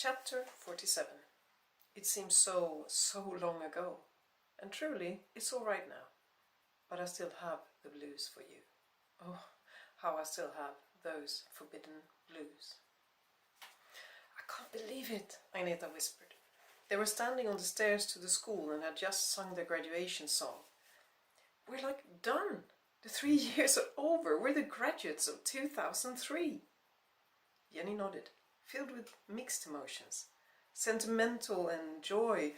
Chapter 47. It seems so long ago, and truly it's all right now, but I still have the blues for you. Oh, how I still have those forbidden blues. I can't believe it, Agneta whispered. They were standing on the stairs to the school and had just sung their graduation song. We're like done. The 3 years are over. We're the graduates of 2003. Jenny nodded, filled with mixed emotions. Sentimental and joy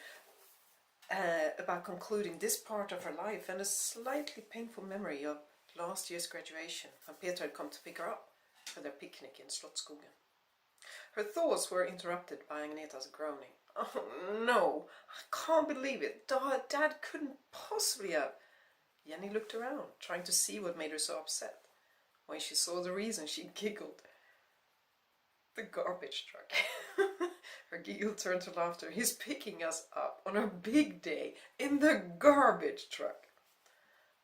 about concluding this part of her life, and a slightly painful memory of last year's graduation when Peter had come to pick her up for their picnic in Slottsskogen. Her thoughts were interrupted by Agneta's groaning. Oh no, I can't believe it. Dad couldn't possibly have. Jenny looked around, trying to see what made her so upset. When she saw the reason, she giggled. The garbage truck. Her giggle turned to laughter. He's picking us up on our big day in the garbage truck.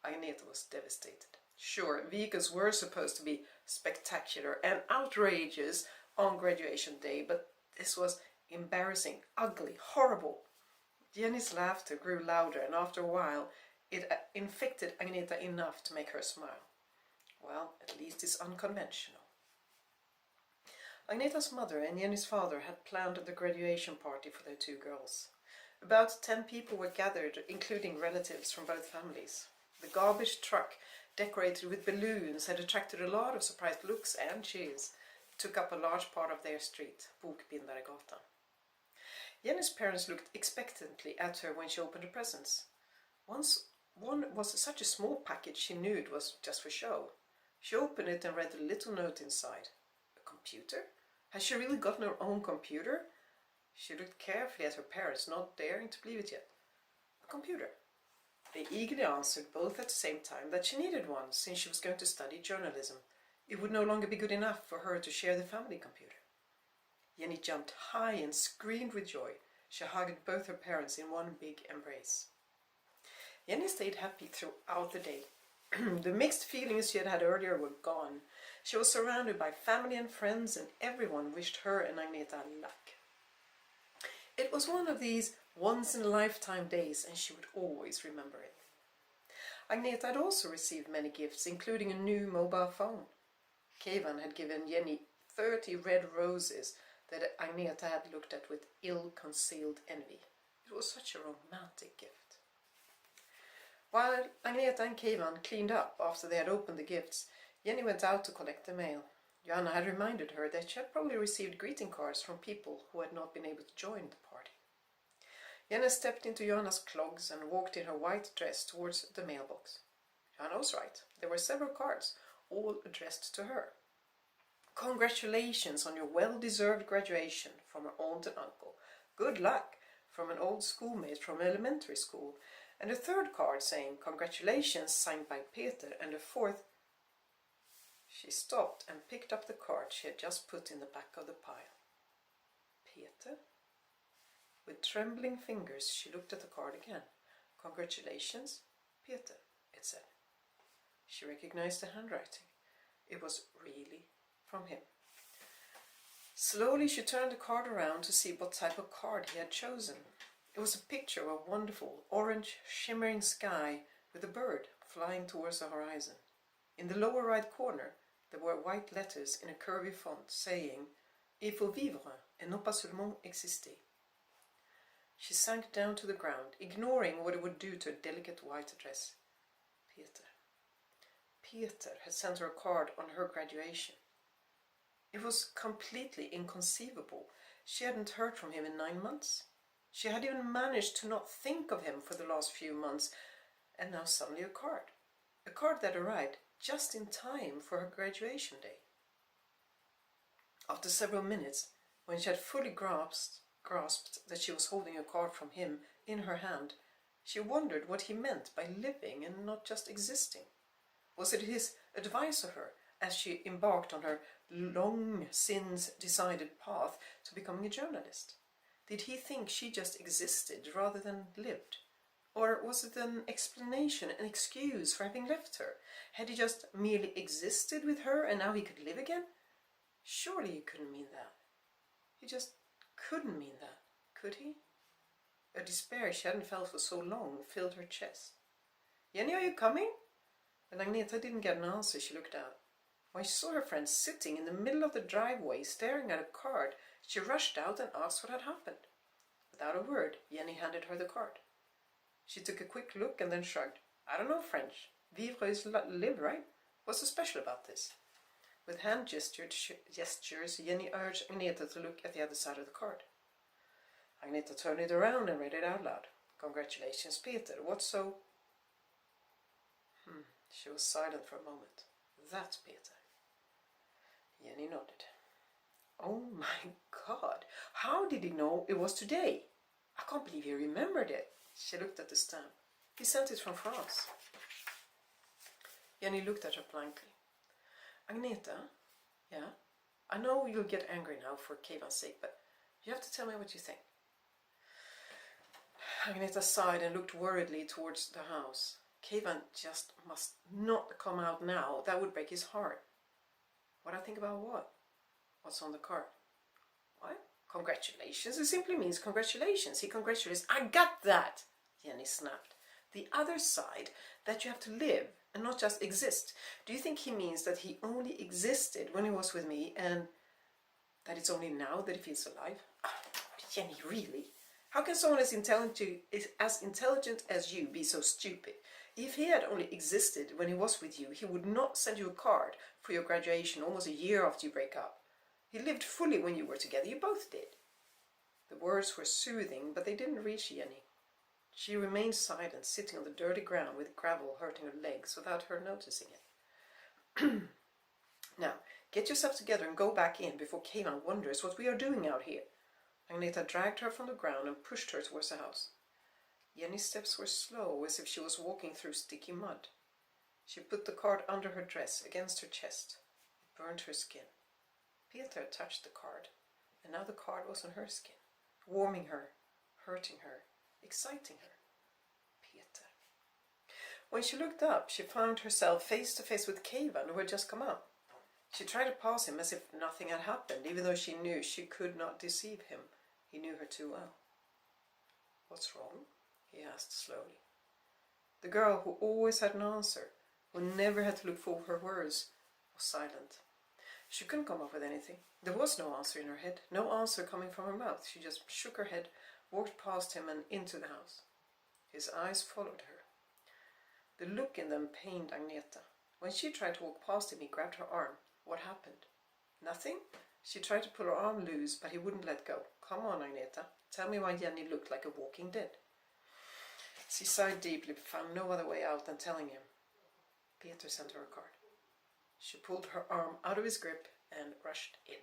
Agneta was devastated. Sure, vehicles were supposed to be spectacular and outrageous on graduation day, but this was embarrassing, ugly, horrible. Jenny's laughter grew louder, and after a while it infected Agneta enough to make her smile. Well, at least it's unconventional. Agneta's mother and Jenny's father had planned the graduation party for their 2 girls. About 10 people were gathered, including relatives from both families. The garbage truck, decorated with balloons, had attracted a lot of surprised looks and cheers. It took up a large part of their street, Bokbindaregatan. Jenny's parents looked expectantly at her when she opened the presents. One was such a small package she knew it was just for show. She opened it and read a little note inside. A computer? Had she really gotten her own computer? She looked carefully at her parents, not daring to believe it yet. A computer. They eagerly answered, both at the same time, that she needed one, since she was going to study journalism. It would no longer be good enough for her to share the family computer. Jenny jumped high and screamed with joy. She hugged both her parents in one big embrace. Jenny stayed happy throughout the day. The mixed feelings she had had earlier were gone. She was surrounded by family and friends, and everyone wished her and Agneta luck. It was one of these once-in-a-lifetime days, and she would always remember it. Agneta had also received many gifts, including a new mobile phone. Kevan had given Jenny 30 red roses that Agneta had looked at with ill-concealed envy. It was such a romantic gift. While Agneta and Kevan cleaned up after they had opened the gifts, Jenny went out to collect the mail. Johanna had reminded her that she had probably received greeting cards from people who had not been able to join the party. Jenny stepped into Johanna's clogs and walked in her white dress towards the mailbox. Johanna was right. There were several cards, all addressed to her. Congratulations on your well-deserved graduation, from her aunt and uncle. Good luck, from an old schoolmate from elementary school. And a third card saying congratulations, signed by Peter, and a fourth. She stopped and picked up the card she had just put in the back of the pile. Peter? With trembling fingers she looked at the card again. Congratulations, Peter, it said. She recognized the handwriting. It was really from him. Slowly she turned the card around to see what type of card he had chosen. It was a picture of a wonderful orange shimmering sky with a bird flying towards the horizon. In the lower right corner there were white letters in a curvy font saying, Il faut vivre et non pas seulement exister. She sank down to the ground, ignoring what it would do to her delicate white dress. Peter had sent her a card on her graduation. It was completely inconceivable. She hadn't heard from him in 9 months. She had even managed to not think of him for the last few months, and now suddenly a card. A card that arrived just in time for her graduation day. After several minutes, when she had fully grasped that she was holding a card from him in her hand, she wondered what he meant by living and not just existing. Was it his advice to her as she embarked on her long since decided path to becoming a journalist? Did he think she just existed rather than lived? Or was it an explanation, an excuse for having left her? Had he just merely existed with her and now he could live again? Surely he couldn't mean that. He just couldn't mean that, could he? A despair she hadn't felt for so long filled her chest. Jenny, are you coming? When Agneta didn't get an answer, she looked out. When she saw her friend sitting in the middle of the driveway staring at a card, she rushed out and asked what had happened. Without a word, Jenny handed her the card. She took a quick look and then shrugged. I don't know French. Vivre is live, right? What's so special about this? With hand gestures, Jenny urged Agneta to look at the other side of the card. Agneta turned it around and read it out loud. Congratulations, Peter. What's so... She was silent for a moment. That's Peter. Jenny nodded. Oh my God! How did he know it was today? I can't believe he remembered it. She looked at the stamp. He sent it from France. Jenny looked at her blankly. Agneta, yeah? I know you'll get angry now for Kevan's sake, but you have to tell me what you think. Agneta sighed and looked worriedly towards the house. Kevan just must not come out now. That would break his heart. What I think about what? What's on the card? What? Congratulations. It simply means congratulations. He congratulates. I got that, Jenny snapped. The other side, that you have to live and not just exist. Do you think he means that he only existed when he was with me and that it's only now that he feels alive? Jenny, really? How can someone as intelligent as you be so stupid? If he had only existed when he was with you, he would not send you a card for your graduation almost a year after you break up. He lived fully when you were together. You both did. The words were soothing, but they didn't reach Jenny. She remained silent, sitting on the dirty ground with gravel hurting her legs without her noticing it. Now, get yourself together and go back in before Kevan wonders what we are doing out here. Agneta dragged her from the ground and pushed her towards the house. Jenny's steps were slow, as if she was walking through sticky mud. She put the card under her dress, against her chest. It burned her skin. Peter touched the card, and now the card was on her skin, warming her, hurting her, exciting her. Peter. When she looked up, she found herself face to face with Kevan, who had just come out. She tried to pass him as if nothing had happened, even though she knew she could not deceive him. He knew her too well. What's wrong? He asked slowly. The girl who always had an answer, who never had to look for her words, was silent. She couldn't come up with anything. There was no answer in her head, no answer coming from her mouth. She just shook her head, walked past him and into the house. His eyes followed her. The look in them pained Agneta. When she tried to walk past him, he grabbed her arm. What happened? Nothing? She tried to pull her arm loose, but he wouldn't let go. Come on, Agneta. Tell me why Jenny looked like a walking dead. She sighed deeply, but found no other way out than telling him. Peter sent her a card. She pulled her arm out of his grip and rushed in.